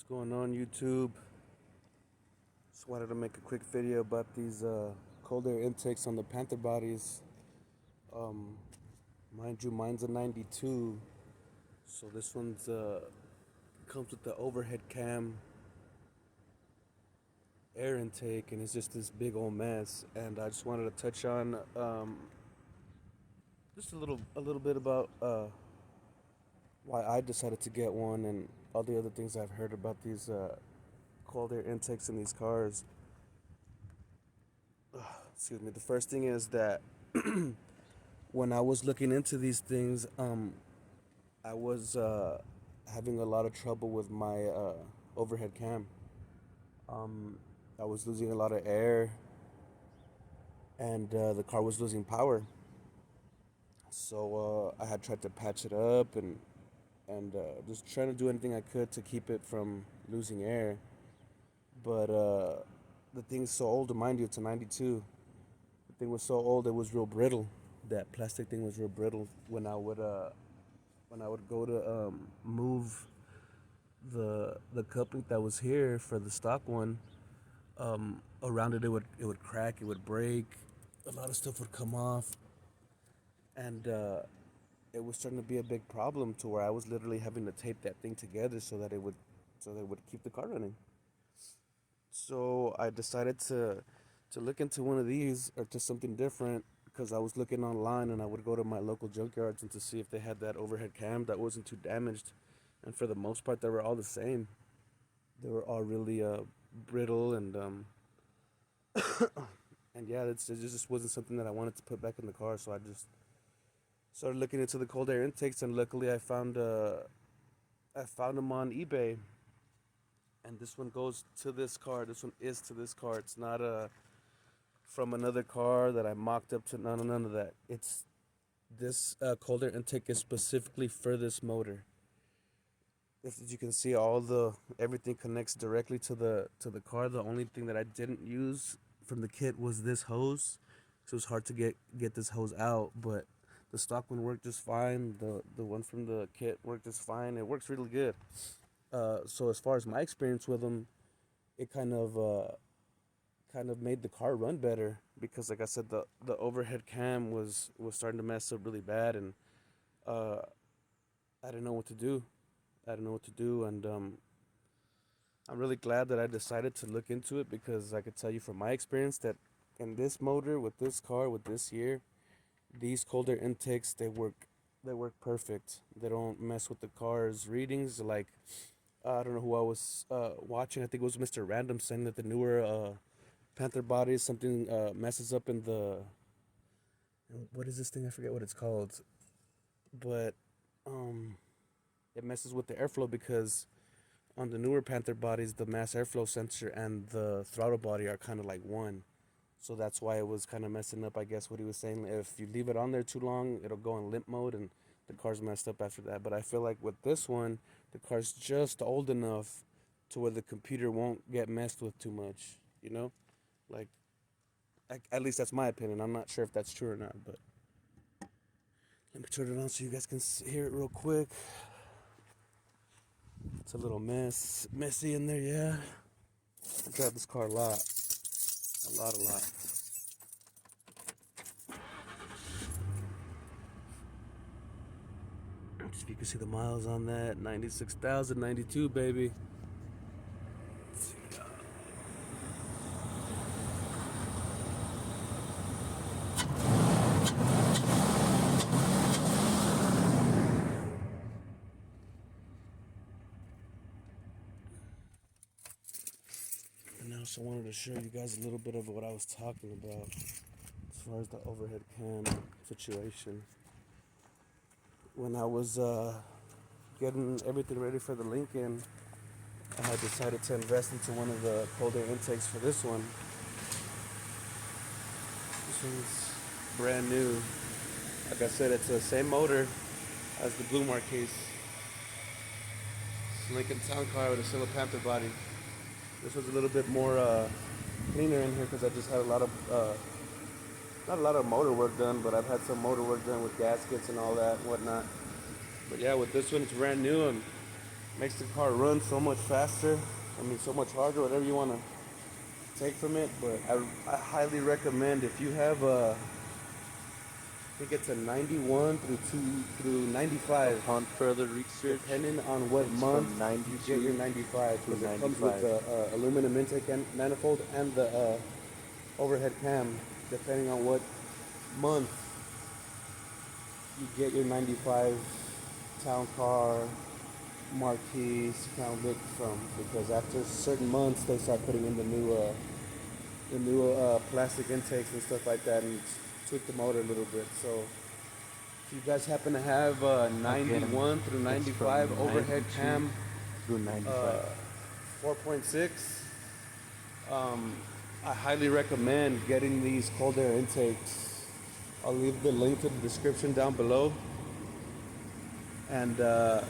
What's going on, YouTube? Just wanted to make a quick video about these cold air intakes on the Panther bodies. Um, Mind you, mine's a 92, so this one's comes with the overhead cam air intake, and it's just this big old mess. And I just wanted to touch on just a little bit about why I decided to get one and all the other things I've heard about these cold air intakes in these cars. Excuse me. The first thing is that when I was looking into these things, I was having a lot of trouble with my overhead cam. Um, I was losing a lot of air, and the car was losing power. So I had tried to patch it up and just trying to do anything I could to keep it from losing air. But the thing's so old, mind you, it's a 92. The thing was so old, it was real brittle. That plastic thing was real brittle. When I would go to move the coupling that was here for the stock one, around it, it would crack, it would break, a lot of stuff would come off, and it was starting to be a big problem to where I was literally having to tape that thing together so that it would keep the car running. So I decided to look into one of these or to something different because I was looking online and I would go to my local junkyards and to see if they had that overhead cam that wasn't too damaged. And for the most part, they were all the same. They were all really brittle and yeah, it just wasn't something that I wanted to put back in the car. So I just started looking into the cold air intakes, and luckily I found them on eBay. And this one goes to this car. This one is to this car. It's not from another car that I mocked up to. None of that. It's this cold air intake is specifically for this motor. If you can see, all the everything connects directly to the car. The only thing that I didn't use from the kit was this hose, so it was hard to get this hose out. But the stock one worked just fine. The one from the kit worked just fine. It works really good. So as far as my experience with them, it kind of made the car run better because, like I said, the overhead cam was starting to mess up really bad, and uh, I didn't know what to do. I didn't know what to do, and I'm really glad that I decided to look into it because I could tell you from my experience that in this motor with this car with this year, these colder intakes they work perfect. They don't mess with the car's readings. Like I don't know who I was watching. I think it was Mr. Random saying that the newer Panther bodies something messes up in the what is this thing? I forget what it's called, but um, it messes with the airflow because on the newer Panther bodies, the mass airflow sensor and the throttle body are kind of like one. So that's why it was kind of messing up, I guess, what he was saying. If you leave it on there too long, it'll go in limp mode and the car's messed up after that. But I feel like with this one, the car's just old enough to where the computer won't get messed with too much, you know? Like, at least that's my opinion. I'm not sure if that's true or not, but let me turn it on so you guys can hear it real quick. It's a little messy in there, yeah. I drive this car a lot. A lot. If you can see the miles on that, 96,000, 92, baby. And I also wanted to show you guys a little bit of what I was talking about as far as the overhead cam situation. When I was getting everything ready for the Lincoln, I had decided to invest into one of the cold air intakes for this one. This one's brand new. Like I said, it's the same motor as the Blue Marquise. It's a Lincoln Town Car with a Silver Panther body. This was a little bit more cleaner in here because I just had not a lot of motor work done, but I've had some motor work done with gaskets and all that and whatnot. But yeah, with this one, it's brand new, and Makes the car run so much faster. I mean, so much harder, whatever you want to take from it. But I highly recommend if you have a, I think it's a 91 through 95. Upon further research, Depending on what it's month from you get your 92 95, through because it comes with 95. the aluminum intake manifold and the overhead cam. Depending on what month you get your 95 town car, Marquis, Crown Vic from, because after certain months they start putting in the new plastic intakes and stuff like that, and tweak the motor a little bit. So if you guys happen to have Again, 91 through it's 95 from overhead 92 cam through 95. uh, 4.6, um, I highly recommend getting these cold air intakes. I'll leave the link to the description down below, and that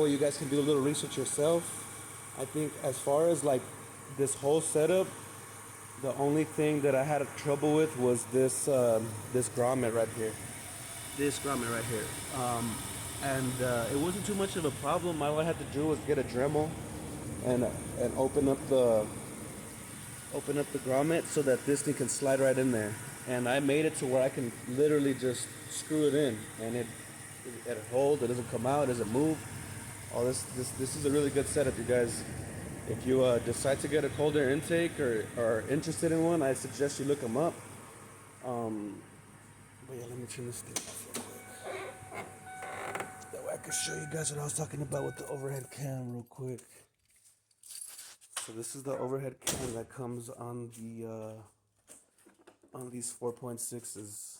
way you guys can do a little research yourself. I think as far as like this whole setup, the only thing that I had trouble with was this grommet right here. This grommet right here. And it wasn't too much of a problem. All I had to do was get a Dremel and open up the grommet so that this thing can slide right in there. And I made it to where I can literally just screw it in, and it holds. It doesn't come out. It doesn't move. Oh, this is a really good setup, you guys. If you decide to get a cold air intake or are interested in one, I suggest you look them up. Um, but yeah, let me turn this thing off real quick. That way I can show you guys what I was talking about with the overhead cam real quick. So this is the overhead cam that comes on these 4.6s.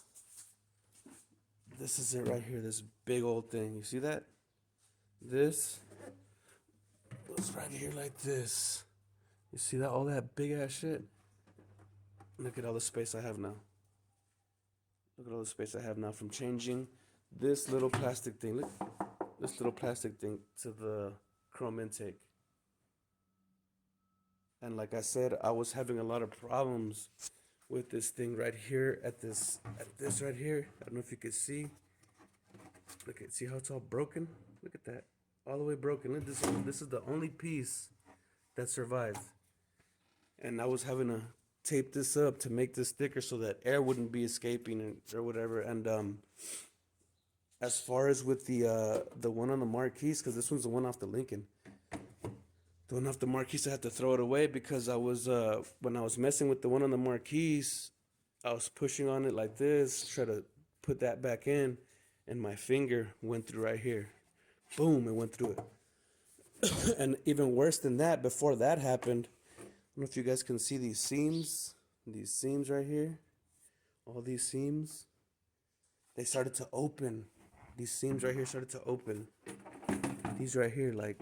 This is it right here, this big old thing. You see that? This goes right here like this. You see that? All that big ass shit? Look at all the space I have now. Look at all the space I have now from changing this little plastic thing. Look, this little plastic thing to the chrome intake. And like I said, I was having a lot of problems with this thing right here at this right here. I don't know if you can see. Look at, see how it's all broken? Look at that. All the way broken. Look, this is the only piece that survived. And I was having to tape this up to make this thicker so that air wouldn't be escaping or whatever. And as far as with the one on the Marquis, because this one's the one off the Lincoln. The one off the Marquis, I had to throw it away because I was when I was messing with the one on the Marquis, I was pushing on it like this, try to put that back in, and my finger went through right here. Boom, it went through it. And even worse than that, before that happened, I don't know if you guys can see these seams right here, all these seams, they started to open. These seams right here started to open. These right here, like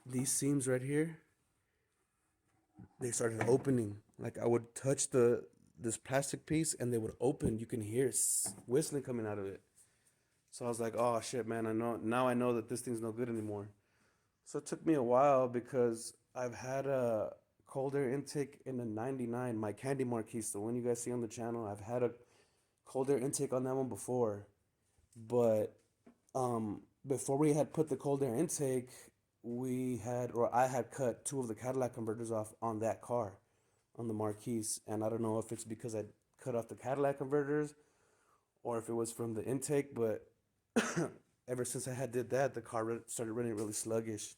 these seams right here, they started opening. Like I would touch this plastic piece and they would open. You can hear whistling coming out of it. So I was like, oh shit, man, I know that this thing's no good anymore. So it took me a while because I've had a cold air intake in a 99, my Candy Marquis, the one you guys see on the channel. I've had a cold air intake on that one before. But before we had put the cold air intake, I had cut two of the Cadillac converters off on that car, on the Marquis. And I don't know if it's because I cut off the Cadillac converters or if it was from the intake, but ever since I had did that, the car started running really sluggish.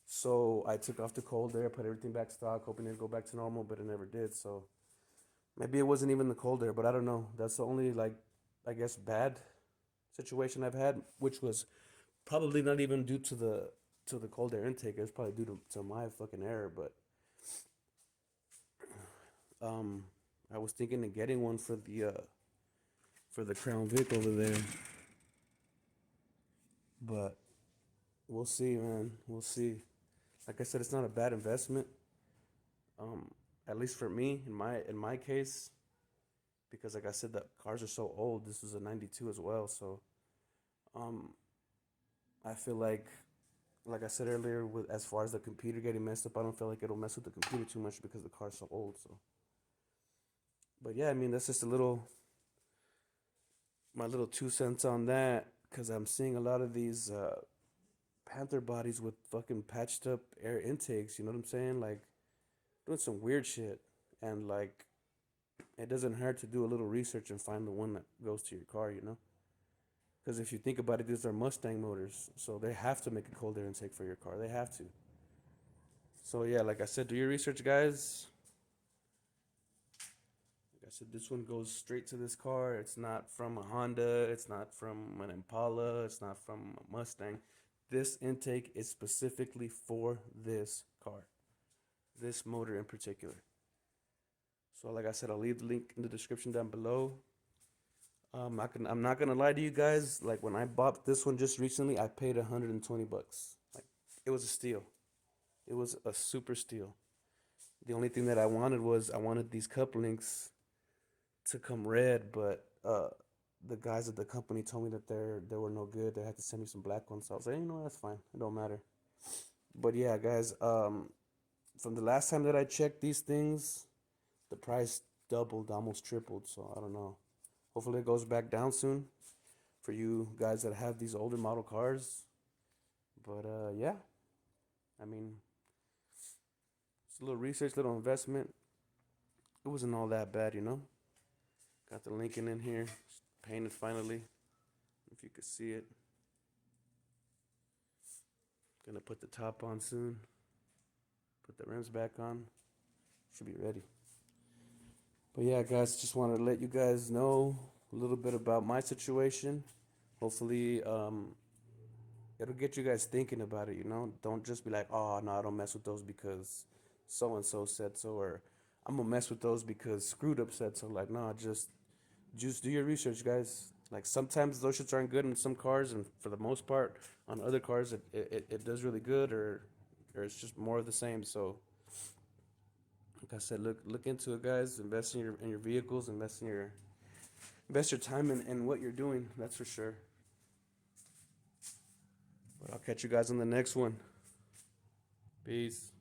So I took off the cold air, put everything back stock, hoping it'd go back to normal, but it never did. So maybe it wasn't even the cold air, but I don't know. That's the only like, I guess, bad situation I've had, which was probably not even due to the cold air intake. It was probably due to my fucking error. But um, I was thinking of getting one for the Crown Vic over there, but we'll see, man. We'll see. Like I said, it's not a bad investment. Um, at least for me, in my case, because like I said, the cars are so old. This was a '92 as well, so um, I feel like I said earlier, with as far as the computer getting messed up, I don't feel like it'll mess with the computer too much because the car's so old. So, but yeah, I mean that's just a little my little 2 cents on that because I'm seeing a lot of these panther bodies with fucking patched up air intakes. You know what I'm saying? Like doing some weird shit, and like it doesn't hurt to do a little research and find the one that goes to your car. You know, because if you think about it, these are Mustang motors, so they have to make a cold air intake for your car. They have to. So yeah, like I said, do your research, guys. Like I said, this one goes straight to this car. It's not from a Honda. It's not from an Impala. It's not from a Mustang. This intake is specifically for this car, this motor in particular. So, like I said, I'll leave the link in the description down below. I'm not gonna lie to you guys. Like when I bought this one just recently, I paid $120. Like it was a steal. It was a super steal. The only thing that I wanted was I wanted these cup links to come red, but the guys at the company told me that they were no good. They had to send me some black ones. So I was like, you know, that's fine. It don't matter. But yeah, guys, from the last time that I checked these things, the price doubled, almost tripled. So I don't know. Hopefully it goes back down soon for you guys that have these older model cars. But yeah, I mean, it's a little research, little investment. It wasn't all that bad, you know. Got the Lincoln in here, painted finally. If you could see it. Gonna put the top on soon. Put the rims back on. Should be ready. But yeah, guys, just wanted to let you guys know a little bit about my situation. Hopefully, it'll get you guys thinking about it, you know? Don't just be like, oh, no, I don't mess with those because so and so said so, or I'm gonna mess with those because Screwed Up said so. Like, no, just do your research, guys. Like sometimes those shits aren't good in some cars, and for the most part, on other cars, it does really good, or it's just more of the same. So, like I said, look into it, guys. Invest in your vehicles. Invest your time in what you're doing. That's for sure. But I'll catch you guys on the next one. Peace.